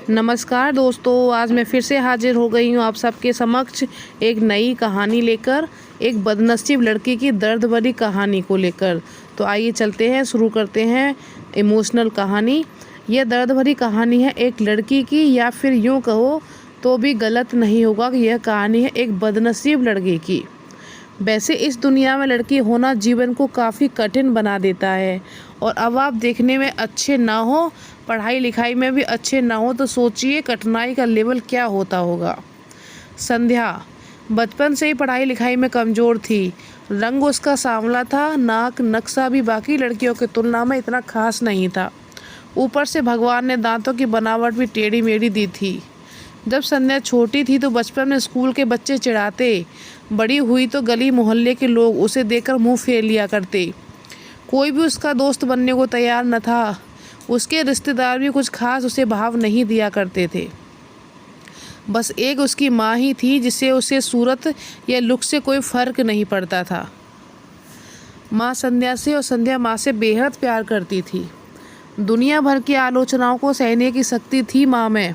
नमस्कार दोस्तों, आज मैं फिर से हाजिर हो गई हूँ आप सबके समक्ष एक नई कहानी लेकर, एक बदनसीब लड़की की दर्द भरी कहानी को लेकर। तो आइए चलते हैं, शुरू करते हैं इमोशनल कहानी। यह दर्द भरी कहानी है एक लड़की की, या फिर यूँ कहो तो भी गलत नहीं होगा कि यह कहानी है एक बदनसीब लड़की की। वैसे इस दुनिया में लड़की होना जीवन को काफ़ी कठिन बना देता है, और अब आप देखने में अच्छे ना हो, पढ़ाई लिखाई में भी अच्छे ना हो, तो सोचिए कठिनाई का लेवल क्या होता होगा। संध्या बचपन से ही पढ़ाई लिखाई में कमज़ोर थी। रंग उसका सांवला था, नाक नक्शा भी बाकी लड़कियों की तुलना में इतना खास नहीं था। ऊपर से भगवान ने दांतों की बनावट भी टेढ़ी मेढ़ी दी थी। जब संध्या छोटी थी तो बचपन में स्कूल के बच्चे चिढ़ाते, बड़ी हुई तो गली मोहल्ले के लोग उसे देखकर मुंह फेर लिया करते। कोई भी उसका दोस्त बनने को तैयार न था। उसके रिश्तेदार भी कुछ खास उसे भाव नहीं दिया करते थे। बस एक उसकी माँ ही थी जिसे उसे सूरत या लुक से कोई फ़र्क नहीं पड़ता था। माँ संध्या से और संध्या माँ से बेहद प्यार करती थी। दुनिया भर की आलोचनाओं को सहने की शक्ति थी माँ में।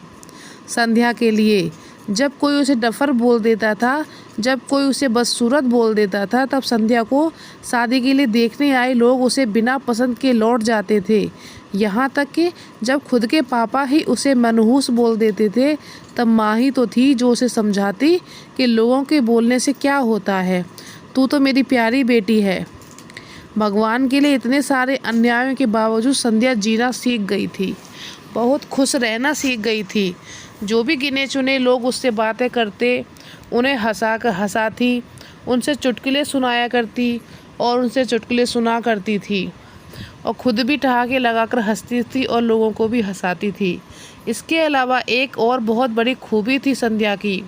संध्या के लिए जब कोई उसे डफर बोल देता था, जब कोई उसे बदसूरत बोल देता था, तब संध्या को शादी के लिए देखने आए लोग उसे बिना पसंद के लौट जाते थे। यहाँ तक कि जब खुद के पापा ही उसे मनहूस बोल देते थे, तब माँ ही तो थी जो उसे समझाती कि लोगों के बोलने से क्या होता है, तू तो मेरी प्यारी बेटी है। भगवान के लिए इतने सारे अन्यायों के बावजूद संध्या जीना सीख गई थी, बहुत खुश रहना सीख गई थी। जो भी गिने चुने लोग उससे बातें करते, उन्हें हंसाती, उनसे चुटकुले सुनाया करती और उनसे चुटकुले सुना करती थी, और खुद भी ठहाके लगाकर हंसती थी और लोगों को भी हंसाती थी। इसके अलावा एक और बहुत बड़ी खूबी थी संध्या की,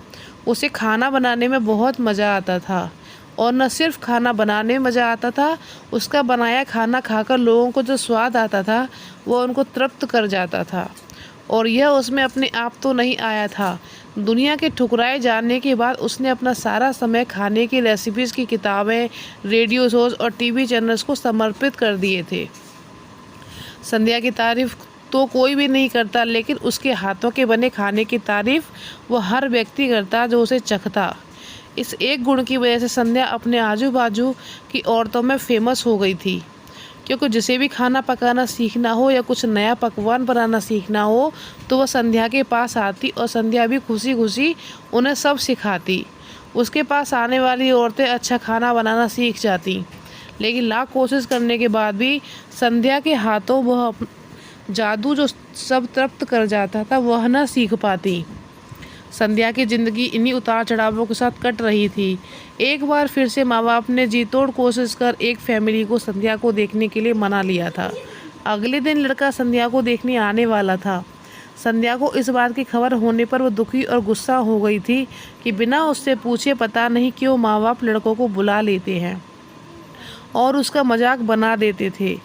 उसे खाना बनाने में बहुत मज़ा आता था। और न सिर्फ खाना बनाने में मज़ा आता था, उसका बनाया खाना खाकर लोगों को जो स्वाद आता था वो उनको तृप्त कर जाता था। और यह उसमें अपने आप तो नहीं आया था। दुनिया के ठुकराए जाने के बाद उसने अपना सारा समय खाने की रेसिपीज़ की किताबें, रेडियो शोज़ और टीवी चैनल्स को समर्पित कर दिए थे। संध्या की तारीफ़ तो कोई भी नहीं करता, लेकिन उसके हाथों के बने खाने की तारीफ़ वो हर व्यक्ति करता जो उसे चखता। इस एक गुण की वजह से संध्या अपने आजू बाजू की औरतों में फेमस हो गई थी, क्योंकि जिसे भी खाना पकाना सीखना हो या कुछ नया पकवान बनाना सीखना हो तो वह संध्या के पास आती, और संध्या भी खुशी खुशी उन्हें सब सिखाती। उसके पास आने वाली औरतें अच्छा खाना बनाना सीख जाती, लेकिन लाख कोशिश करने के बाद भी संध्या के हाथों वह जादू जो सब तृप्त कर जाता था वह न सीख पाती। संध्या की ज़िंदगी इन्हीं उतार चढ़ावों के साथ कट रही थी। एक बार फिर से माँ बाप ने जी तोड़ कोशिश कर एक फैमिली को संध्या को देखने के लिए मना लिया था। अगले दिन लड़का संध्या को देखने आने वाला था। संध्या को इस बात की खबर होने पर वो दुखी और गुस्सा हो गई थी कि बिना उससे पूछे पता नहीं क्यों माँ बाप लड़कों को बुला लेते हैं और उसका मजाक बना देते थे।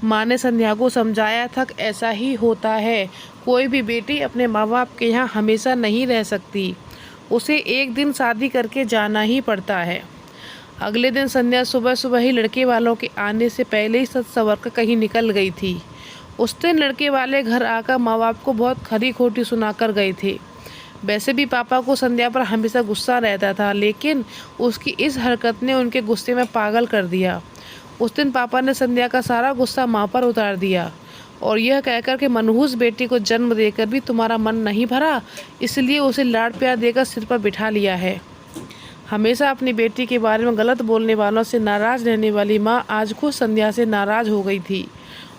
माँ ने संध्या को समझाया था कि ऐसा ही होता है, कोई भी बेटी अपने माँ बाप के यहाँ हमेशा नहीं रह सकती, उसे एक दिन शादी करके जाना ही पड़ता है। अगले दिन संध्या सुबह सुबह ही लड़के वालों के आने से पहले ही सज संवर कर कहीं निकल गई थी। उस दिन लड़के वाले घर आकर माँ बाप को बहुत खरी खोटी सुनाकर गए थे। वैसे भी पापा को संध्या पर हमेशा गुस्सा रहता था, लेकिन उसकी इस हरकत ने उनके गुस्से में पागल कर दिया। उस दिन पापा ने संध्या का सारा गुस्सा माँ पर उतार दिया, और यह कहकर कि मनहूस बेटी को जन्म देकर भी तुम्हारा मन नहीं भरा, इसलिए उसे लाड प्यार देकर सिर पर बिठा लिया है। हमेशा अपनी बेटी के बारे में गलत बोलने वालों से नाराज़ रहने वाली माँ आज खुद संध्या से नाराज़ हो गई थी,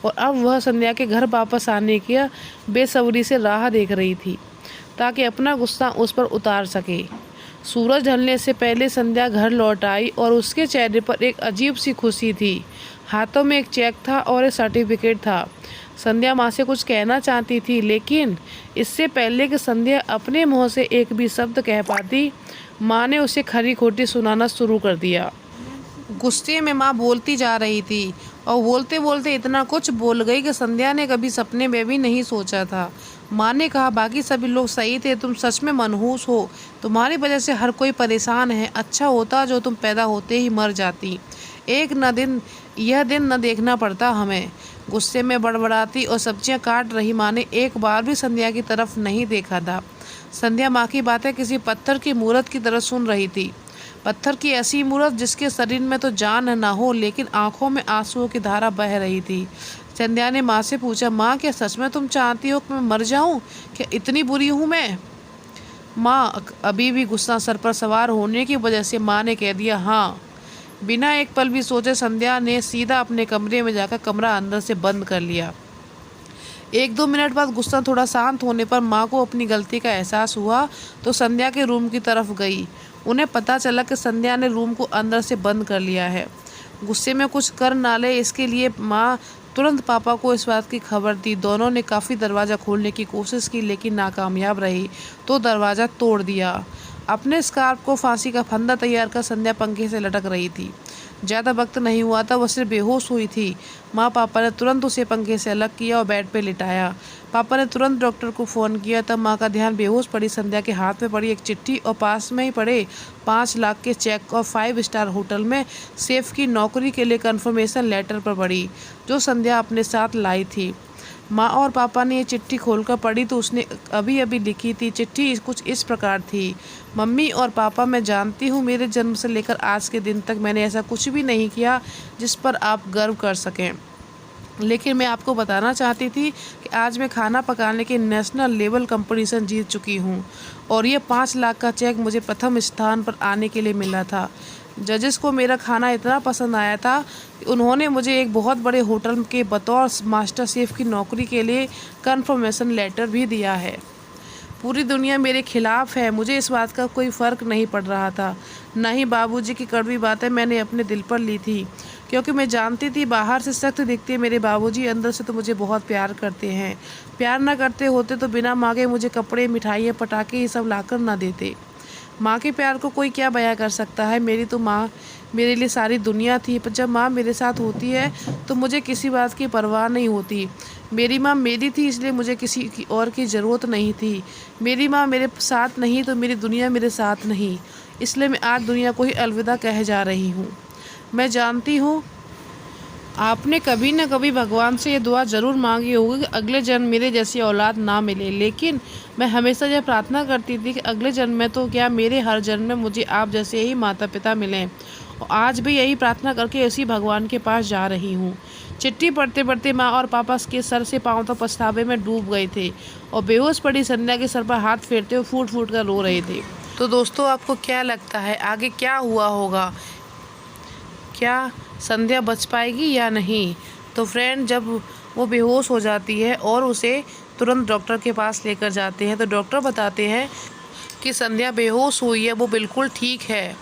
और अब वह संध्या के घर वापस आने की बेसब्री से राह देख रही थी ताकि अपना गुस्सा उस पर उतार सके। सूरज ढलने से पहले संध्या घर लौट आई, और उसके चेहरे पर एक अजीब सी खुशी थी। हाथों में एक चेक था और एक सर्टिफिकेट था। संध्या माँ से कुछ कहना चाहती थी, लेकिन इससे पहले कि संध्या अपने मुँह से एक भी शब्द कह पाती, माँ ने उसे खरी खोटी सुनाना शुरू कर दिया। गुस्से में माँ बोलती जा रही थी, और बोलते बोलते इतना कुछ बोल गई कि संध्या ने कभी सपने में भी नहीं सोचा था। माँ ने कहा, बाकी सभी लोग सही थे, तुम सच में मनहूस हो, तुम्हारी वजह से हर कोई परेशान है। अच्छा होता जो तुम पैदा होते ही मर जाती, एक न दिन यह दिन न देखना पड़ता हमें। गुस्से में बड़बड़ाती और सब्जियां काट रही माँ ने एक बार भी संध्या की तरफ नहीं देखा था। संध्या माँ की बातें किसी पत्थर की मूरत की तरह सुन रही थी। पत्थर की ऐसी मूरत जिसके शरीर में तो जान न हो, लेकिन आंखों में आंसुओं की धारा बह रही थी। संध्या ने माँ से पूछा, माँ क्या सच में तुम चाहती हो कि मैं मर जाऊं? क्या इतनी बुरी हूँ मैं? माँ अभी भी गुस्सा सर पर सवार होने की वजह से माँ ने कह दिया हाँ। बिना एक पल भी सोचे संध्या ने सीधा अपने कमरे में जाकर कमरा अंदर से बंद कर लिया। 1-2 मिनट बाद गुस्सा थोड़ा शांत होने पर माँ को अपनी गलती का एहसास हुआ तो संध्या के रूम की तरफ गई। उन्हें पता चला कि संध्या ने रूम को अंदर से बंद कर लिया है। गुस्से में कुछ कर ना ले इसके लिए माँ तुरंत पापा को इस बात की खबर दी। दोनों ने काफ़ी दरवाज़ा खोलने की कोशिश की लेकिन नाकामयाब रही तो दरवाज़ा तोड़ दिया। अपने स्कार्फ को फांसी का फंदा तैयार कर संध्या पंखे से लटक रही थी। ज़्यादा वक्त नहीं हुआ था, वह सिर्फ बेहोश हुई थी। माँ पापा ने तुरंत उसे पंखे से अलग किया और बेड पे लिटाया। पापा ने तुरंत डॉक्टर को फ़ोन किया। तब माँ का ध्यान बेहोश पड़ी संध्या के हाथ में पड़ी एक चिट्ठी और पास में ही पड़े 5 लाख के चेक और 5 स्टार होटल में शेफ की नौकरी के लिए कन्फर्मेशन लेटर पर पड़ी, जो संध्या अपने साथ लाई थी। माँ और पापा ने ये चिट्ठी खोलकर पढ़ी तो उसने अभी अभी लिखी थी। चिट्ठी कुछ इस प्रकार थी, मम्मी और पापा, मैं जानती हूँ मेरे जन्म से लेकर आज के दिन तक मैंने ऐसा कुछ भी नहीं किया जिस पर आप गर्व कर सकें, लेकिन मैं आपको बताना चाहती थी कि आज मैं खाना पकाने के नेशनल लेवल कंपटीशन जीत चुकी हूँ और ये 5 लाख का चेक मुझे प्रथम स्थान पर आने के लिए मिला था। जजेस को मेरा खाना इतना पसंद आया था कि उन्होंने मुझे एक बहुत बड़े होटल के बतौर मास्टर शेफ़ की नौकरी के लिए कन्फर्मेशन लेटर भी दिया है। पूरी दुनिया मेरे खिलाफ है, मुझे इस बात का कोई फ़र्क नहीं पड़ रहा था। न ही बाबूजी की कड़वी बातें मैंने अपने दिल पर ली थी, क्योंकि मैं जानती थी बाहर से सख्त दिखते मेरे बाबूजी अंदर से तो मुझे बहुत प्यार करते हैं। प्यार ना करते होते तो बिना मांगे मुझे कपड़े, मिठाइयाँ, पटाखे ये सब लाकर ना देते। माँ के प्यार को कोई क्या बयां कर सकता है। मेरी तो माँ मेरे लिए सारी दुनिया थी, पर जब माँ मेरे साथ होती है तो मुझे किसी बात की परवाह नहीं होती। मेरी माँ मेरी थी इसलिए मुझे किसी की और की ज़रूरत नहीं थी। मेरी माँ मेरे साथ नहीं तो मेरी दुनिया मेरे साथ नहीं, इसलिए मैं आज दुनिया को ही अलविदा कहे जा रही हूँ। मैं जानती हूँ आपने कभी न कभी भगवान से ये दुआ ज़रूर मांगी होगी कि अगले जन्म मेरे जैसी औलाद ना मिले, लेकिन मैं हमेशा यह प्रार्थना करती थी कि अगले जन्म में तो क्या मेरे हर जन्म में मुझे आप जैसे ही माता पिता मिलें, और आज भी यही प्रार्थना करके इसी भगवान के पास जा रही हूँ। चिट्ठी पढ़ते पढ़ते माँ और पापा के सर से पाँव तक पछतावे में डूब गए थे और बेहोश पड़ी संध्या के सर पर हाथ फेरते हुए फूट फूट कर रो रहे थे। तो दोस्तों, आपको क्या लगता है आगे क्या हुआ होगा? क्या संध्या बच पाएगी या नहीं? तो फ्रेंड, जब वो बेहोश हो जाती है और उसे तुरंत डॉक्टर के पास लेकर जाते हैं तो डॉक्टर बताते हैं कि संध्या बेहोश हुई है, वो बिल्कुल ठीक है,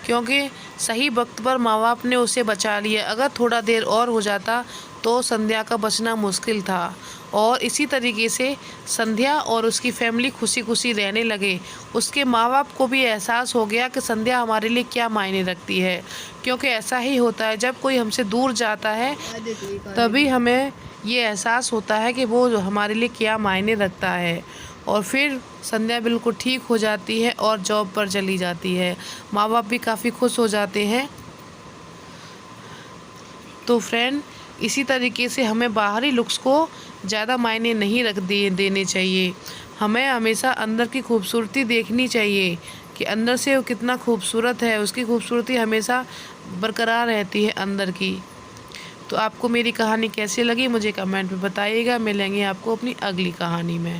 क्योंकि सही वक्त पर माँ बाप ने उसे बचा लिया। अगर थोड़ा देर और हो जाता तो संध्या का बचना मुश्किल था। और इसी तरीके से संध्या और उसकी फैमिली खुशी खुशी रहने लगे। उसके माँ बाप को भी एहसास हो गया कि संध्या हमारे लिए क्या मायने रखती है, क्योंकि ऐसा ही होता है जब कोई हमसे दूर जाता है तभी हमें ये एहसास होता है कि वो हमारे लिए क्या मायने रखता है। और फिर संध्या बिल्कुल ठीक हो जाती है और जॉब पर चली जाती है। माँ बाप भी काफ़ी खुश हो जाते हैं। तो फ्रेंड, इसी तरीके से हमें बाहरी लुक्स को ज़्यादा मायने नहीं देने चाहिए। हमें हमेशा अंदर की खूबसूरती देखनी चाहिए कि अंदर से वो कितना खूबसूरत है, उसकी खूबसूरती हमेशा बरकरार रहती है अंदर की। तो आपको मेरी कहानी कैसी लगी मुझे कमेंट में बताइएगा। मिलेंगे आपको अपनी अगली कहानी में।